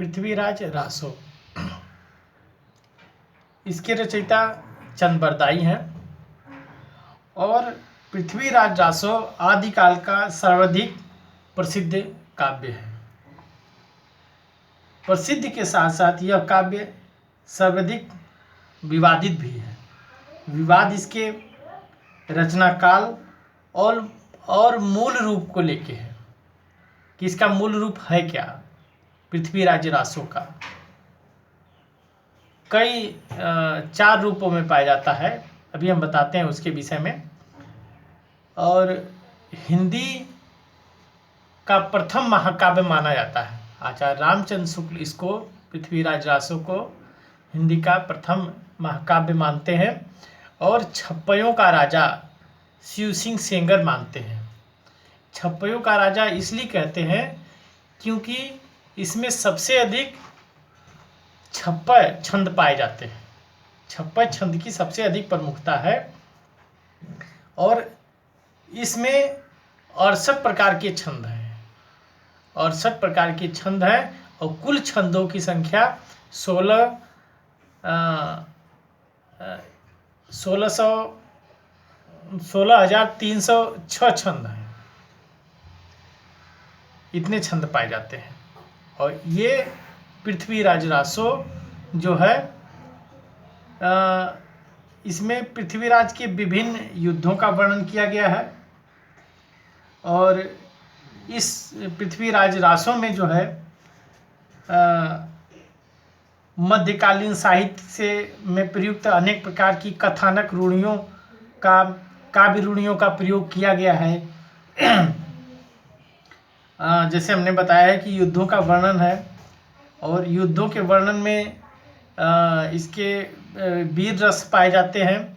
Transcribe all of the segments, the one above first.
पृथ्वीराज रासो। इसके रचयिता चंद बरदाई हैं और पृथ्वीराज रासो आदिकाल का सर्वाधिक प्रसिद्ध काव्य है। प्रसिद्ध के साथ साथ यह काव्य सर्वाधिक विवादित भी है। विवाद इसके रचना काल और मूल रूप को लेके है कि इसका मूल रूप है क्या। पृथ्वीराज रासो का कई 4 रूपों में पाया जाता है, अभी हम बताते हैं उसके विषय में। और हिंदी का प्रथम महाकाव्य माना जाता है। आचार्य रामचंद्र शुक्ल इसको, पृथ्वीराज रासो को हिंदी का प्रथम महाकाव्य मानते हैं और छप्पयों का राजा शिव सिंह सेंगर मानते हैं। छप्पयों का राजा इसलिए कहते हैं क्योंकि इसमें सबसे अधिक छप्पय छंद पाए जाते हैं। छप्पय छंद की सबसे अधिक प्रमुखता है और इसमें 68 प्रकार के छंद हैं। 68 प्रकार के छंद हैं और कुल छंदों की संख्या 16,306 छंद हैं। इतने छंद पाए जाते हैं। और ये पृथ्वीराज रासो जो है, इसमें पृथ्वीराज के विभिन्न युद्धों का वर्णन किया गया है। और इस पृथ्वीराज रासो में जो है मध्यकालीन साहित्य से में प्रयुक्त अनेक प्रकार की कथानक रूढ़ियों का, काव्य रूढ़ियों का प्रयोग किया गया है। जैसे हमने बताया है कि युद्धों का वर्णन है और युद्धों के वर्णन में इसके वीर रस पाए जाते हैं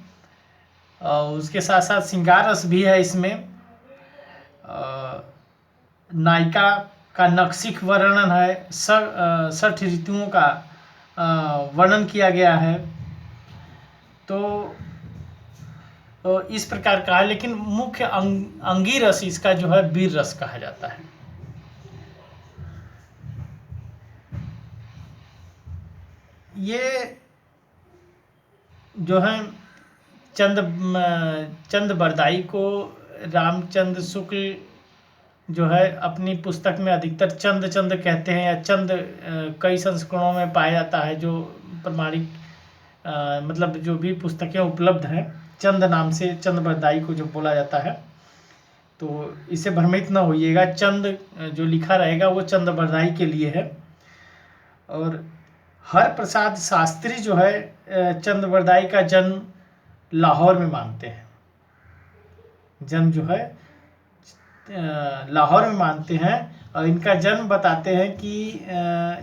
और उसके साथ साथ श्रृंगार रस भी है इसमें। नायिका का नक्सिक वर्णन है, 60 ऋतुओं का वर्णन किया गया है। तो इस प्रकार का है, लेकिन मुख्य अंगी रस इसका जो है वीर रस कहा जाता है। ये जो है चंद बरदाई को रामचंद्र शुक्ल जो है अपनी पुस्तक में अधिकतर चंद कहते हैं या चंद कई संस्करणों में पाया जाता है। जो प्रमाणिक मतलब जो भी पुस्तकें उपलब्ध हैं, चंद नाम से चंद बरदाई को जो बोला जाता है, तो इसे भ्रमित न होइएगा। चंद जो लिखा रहेगा वो चंद बरदाई के लिए है। और हर प्रसाद शास्त्री जो है चंद बरदाई का जन्म लाहौर में मानते हैं। जन्म जो है लाहौर में मानते हैं और इनका जन्म बताते हैं कि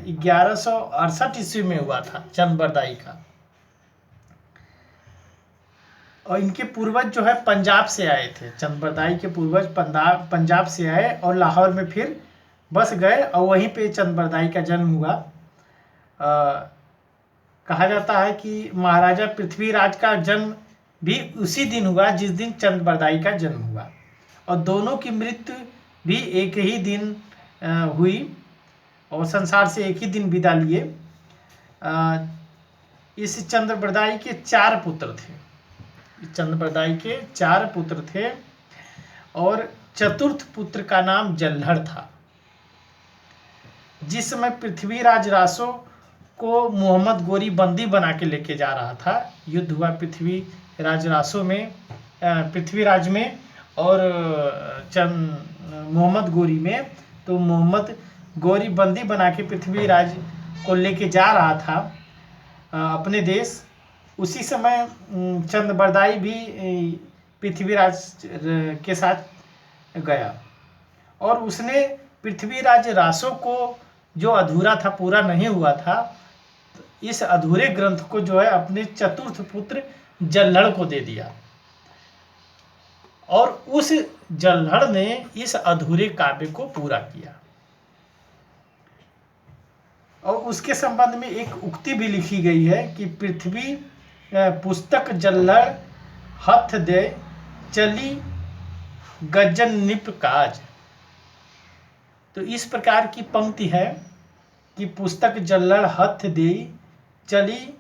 1168 ईस्वी में हुआ था चंद बरदाई का। और इनके पूर्वज जो है पंजाब से आए थे। चंद बरदाई के पूर्वज पंजाब से आए और लाहौर में फिर बस गए और वहीं पे चंद बरदाई का जन्म हुआ। कहा जाता है कि महाराजा पृथ्वीराज का जन्म भी उसी दिन हुआ जिस दिन चंद बरदाई का जन्म हुआ और दोनों की मृत्यु भी एक ही दिन हुई और संसार से एक ही दिन विदा लिए। इस चंद बरदाई के 4 पुत्र थे। चंद बरदाई के 4 पुत्र थे और चतुर्थ पुत्र का नाम जल्हड़ था। जिस समय पृथ्वीराज रासो को मोहम्मद गोरी बंदी बना के लेके जा रहा था, युद्ध हुआ पृथ्वीराज रासो में, पृथ्वीराज में और मोहम्मद गोरी में। तो मोहम्मद गोरी बंदी बना के पृथ्वीराज को लेके जा रहा था अपने देश। उसी समय चंद बरदाई भी पृथ्वीराज के साथ गया और उसने पृथ्वीराज रासो को जो अधूरा था, पूरा नहीं हुआ था, इस अधूरे ग्रंथ को जो है अपने चतुर्थ पुत्र जल्हड़ को दे दिया और उस जल्हड़ ने इस अधूरे काव्य को पूरा किया। और उसके संबंध में एक उक्ति भी लिखी गई है कि पृथ्वी पुस्तक जल्हड़ हथ दे चली गजन निप काज। तो इस प्रकार की पंक्ति है कि पुस्तक जल्लड़ हथ देई चली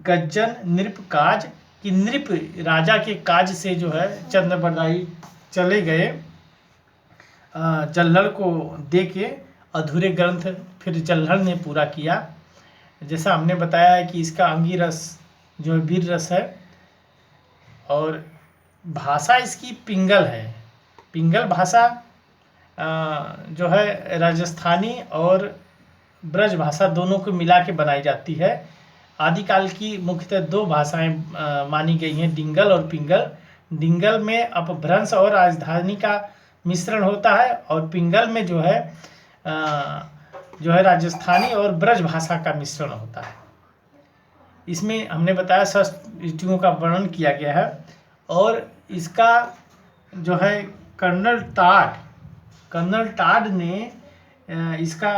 गज्जन नृप काज, कि नृप राजा के काज से जो है चंद्रबरदाई चले गए, जल्लड़ को दे के अधूरे ग्रंथ फिर जल्लड़ ने पूरा किया। जैसा हमने बताया है कि इसका अंगी रस जो है वीर रस है, और भाषा इसकी पिंगल है। पिंगल भाषा जो है राजस्थानी और ब्रज भाषा दोनों को मिला के बनाई जाती है। आदिकाल की मुख्यतः दो भाषाएं मानी गई हैं, डिंगल और पिंगल। डिंगल में अपभ्रंश और राजधानी का मिश्रण होता है, और पिंगल में जो है राजस्थानी और ब्रज भाषा का मिश्रण होता है। इसमें हमने बताया 6 ऋतुओं का वर्णन किया गया है, और इसका जो है कर्नल टाड ने इसका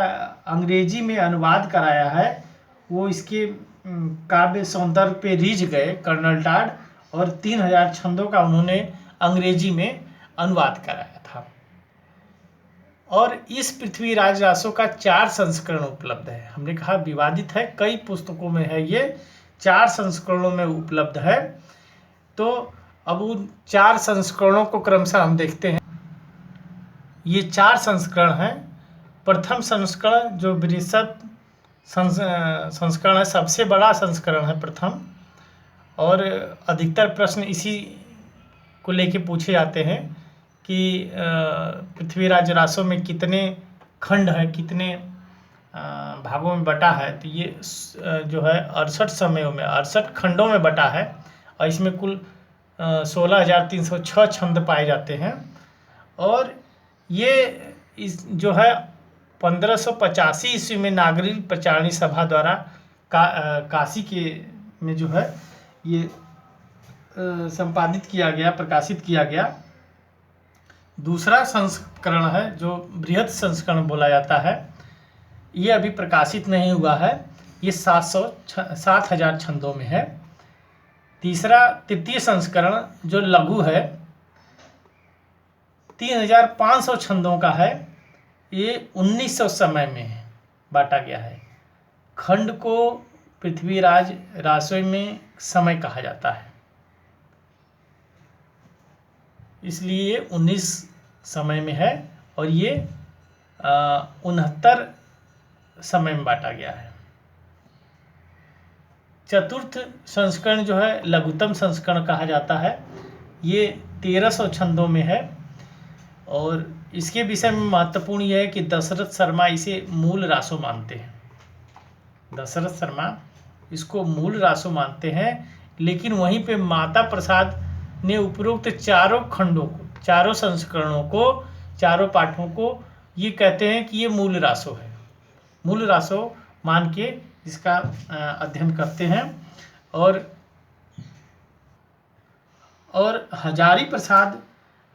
अंग्रेजी में अनुवाद कराया है। वो इसके काव्य सौंदर्य पे रीझ गए कर्नल टाड, और 3000 छंदों का उन्होंने अंग्रेजी में अनुवाद कराया था। और इस पृथ्वीराज रासो का 4 संस्करण उपलब्ध है। हमने कहा विवादित है, कई पुस्तकों में है, ये 4 संस्करणों में उपलब्ध है। तो अब उन 4 संस्करणों को क्रमशः हम देखते हैं। ये 4 संस्करण हैं। प्रथम संस्करण जो बृहस्पत संस्करण है, सबसे बड़ा संस्करण है प्रथम, और अधिकतर प्रश्न इसी को लेके पूछे जाते हैं कि पृथ्वीराज रासो में कितने खंड है, कितने भागों में बटा है। तो ये जो है 68 समयों में 68 खंडों में बटा है, और इसमें कुल 16,306 छंद पाए जाते हैं। और ये इस जो है 1585 ईस्वी में नागरी प्रचारणी सभा द्वारा काशी के में जो है ये संपादित किया गया, प्रकाशित किया गया। दूसरा संस्करण है जो बृहत संस्करण बोला जाता है, ये अभी प्रकाशित नहीं हुआ है, ये 7,000 छंदों में है। तृतीय संस्करण जो लघु है 3,500 छंदों का है, ये 1900 समय में बांटा गया है। खंड को पृथ्वीराज रासो में समय कहा जाता है, इसलिए 19 समय में है, और ये 69 समय में बांटा गया है। चतुर्थ संस्करण जो है लघुतम संस्करण कहा जाता है, ये 1300 छंदों में है, और इसके विषय में महत्वपूर्ण यह है कि दशरथ शर्मा इसे मूल रासो मानते हैं। दशरथ शर्मा इसको मूल रासो मानते हैं, लेकिन वहीं पे माता प्रसाद ने उपरोक्त चारों खंडों को, चारों संस्करणों को, चारों पाठों को ये कहते हैं कि ये मूल रासो है। मूल रासो मान के इसका अध्ययन करते हैं। और हजारी प्रसाद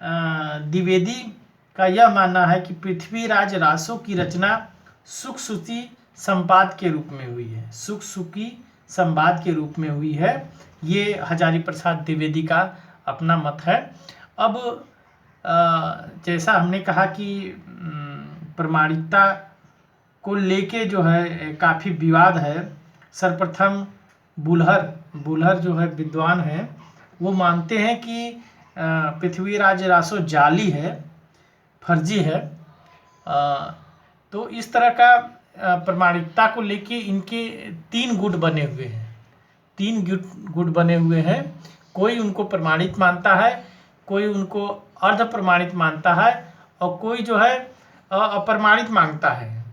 द्विवेदी का यह मानना है कि पृथ्वीराज रासो की रचना सुख-सुखी संवाद के रूप में हुई है। सुख-सुखी संवाद के रूप में हुई है, ये हजारी प्रसाद द्विवेदी का अपना मत है। अब जैसा हमने कहा कि प्रमाणिकता को लेके जो है काफ़ी विवाद है। सर्वप्रथम बुल्हर जो है विद्वान हैं, वो मानते हैं कि पृथ्वीराज रासो जाली है, फर्जी है। तो इस तरह का प्रमाणिकता को लेके इनके 3 गुट बने हुए हैं। 3 गुट बने हुए हैं। कोई उनको प्रमाणित मानता है, कोई उनको अर्ध प्रमाणित मानता है, और कोई जो है अप्रमाणित मांगता है,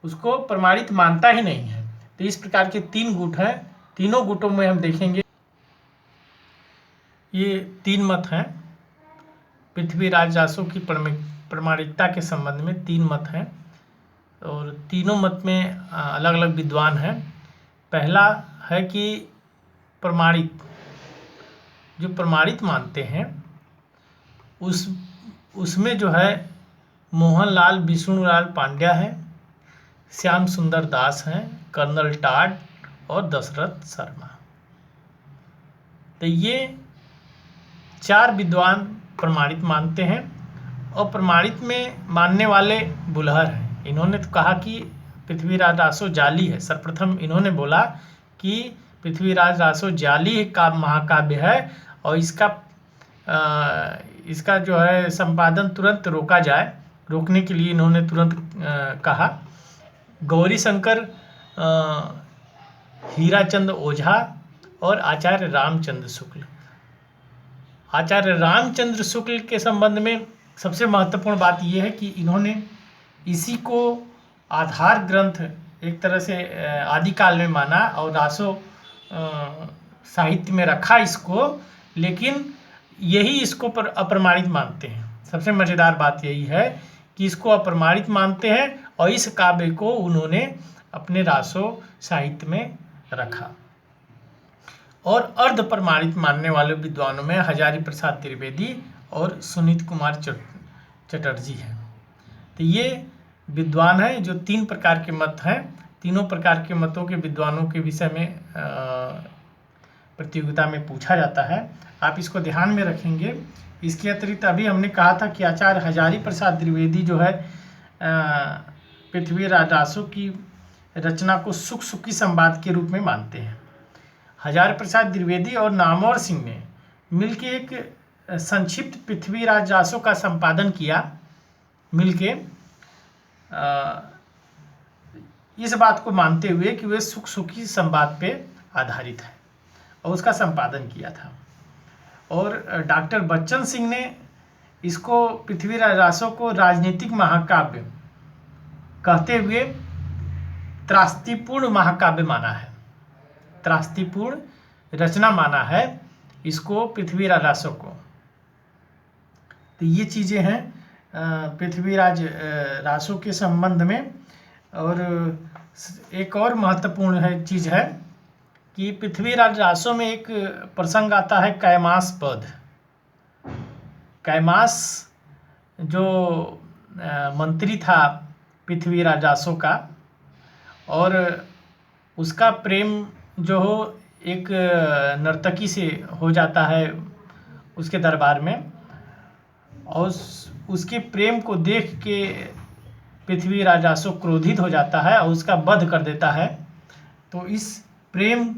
उसको प्रमाणित मानता ही नहीं है। तो इस प्रकार के 3 गुट हैं। तीनों गुटों में हम देखेंगे ये 3 मत हैं। पृथ्वीराज रासो की प्रमाणिकता के संबंध में 3 मत हैं, और तीनों मत में अलग अलग विद्वान हैं। पहला है कि जो प्रमाणित मानते हैं उसमें जो है मोहनलाल विष्णुलाल पांड्या है, श्याम सुंदर दास हैं, कर्नल टाड और दशरथ शर्मा। तो ये 4 विद्वान प्रमाणित मानते हैं, और प्रमाणित में मानने वाले बुल्हर हैं। इन्होंने तो कहा कि पृथ्वीराज रासो जाली है। सर्वप्रथम इन्होंने बोला कि पृथ्वीराज रासो जाली काव्य महाकाव्य है और इसका जो है संपादन तुरंत रोका जाए। रोकने के लिए इन्होंने तुरंत कहा। गौरी शंकर हीराचंद ओझा और आचार्य रामचंद्र शुक्ल। आचार्य रामचंद्र शुक्ल के संबंध में सबसे महत्वपूर्ण बात यह है कि इन्होंने इसी को आधार ग्रंथ एक तरह से आदिकाल में माना और रासो साहित्य में रखा इसको, लेकिन यही इसको पर अप्रमाणित मानते हैं। सबसे मज़ेदार बात यही है कि इसको अप्रमाणित मानते हैं और इस काव्य को उन्होंने अपने रासो साहित्य में रखा। और अर्ध प्रमाणित मानने वाले विद्वानों में हजारी प्रसाद त्रिवेदी और सुनीत कुमार चटर्जी हैं। तो ये विद्वान हैं जो 3 प्रकार के मत हैं। तीनों प्रकार के मतों के विद्वानों के विषय में प्रतियोगिता में पूछा जाता है, आप इसको ध्यान में रखेंगे। इसके अतिरिक्त अभी हमने कहा था कि आचार्य हजारी प्रसाद द्विवेदी जो है पृथ्वीराज रासो की रचना को सुख सुखी संवाद के रूप में मानते हैं। हजारी प्रसाद द्विवेदी और नामवर सिंह ने मिलके एक संक्षिप्त पृथ्वीराज रासो का संपादन किया। मिलके इस बात को मानते हुए कि वे सुख सुखी संवाद पे आधारित है और उसका संपादन किया था। और डॉक्टर बच्चन सिंह ने इसको पृथ्वीराज रासो को राजनीतिक महाकाव्य कहते हुए त्रासदीपूर्ण महाकाव्य माना है, त्रासदीपूर्ण रचना माना है इसको पृथ्वीराज रासो को। तो ये चीज़ें हैं पृथ्वीराज रासो के संबंध में। और एक और महत्वपूर्ण है चीज़ है कि पृथ्वीराज रासो में एक प्रसंग आता है कैमास पद। कैमास जो मंत्री था पृथ्वीराज रासो का, और उसका प्रेम जो हो एक नर्तकी से हो जाता है उसके दरबार में, और उसके प्रेम को देख के पृथ्वीराज रासो क्रोधित हो जाता है और उसका वध कर देता है। तो इस प्रेम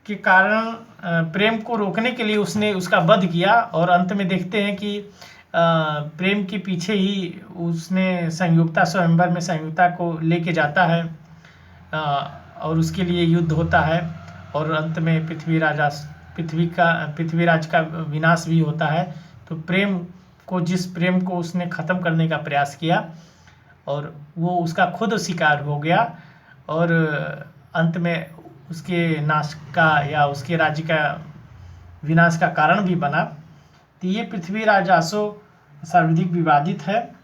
के कारण प्रेम को रोकने के लिए उसने उसका वध किया, और अंत में देखते हैं कि प्रेम के पीछे ही उसने संयुक्ता स्वयंवर में संयुक्ता को लेके जाता है और उसके लिए युद्ध होता है, और अंत में पृथ्वीराज का विनाश भी होता है। तो जिस प्रेम को उसने ख़त्म करने का प्रयास किया और वो उसका खुद शिकार हो गया और अंत में उसके नाश का या उसके राज्य का विनाश का कारण भी बना। तो ये पृथ्वीराज रासो सर्वाधिक विवादित है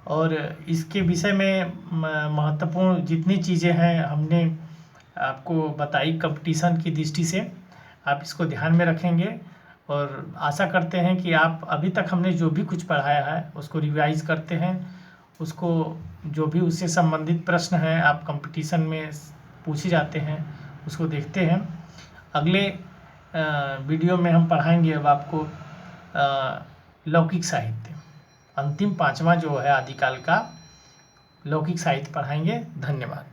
और इसके विषय में महत्वपूर्ण जितनी चीज़ें हैं हमने आपको बताई कंपटीशन की दृष्टि से। आप इसको ध्यान में रखेंगे और आशा करते हैं कि आप अभी तक हमने जो भी कुछ पढ़ाया है उसको रिवाइज करते हैं, उसको जो भी उससे संबंधित प्रश्न हैं आप कंपटीशन में पूछे जाते हैं उसको देखते हैं। अगले वीडियो में हम पढ़ाएंगे अब आपको लौकिक साहित्य, अंतिम 5वां जो है आदिकाल का लौकिक साहित्य पढ़ाएंगे। धन्यवाद।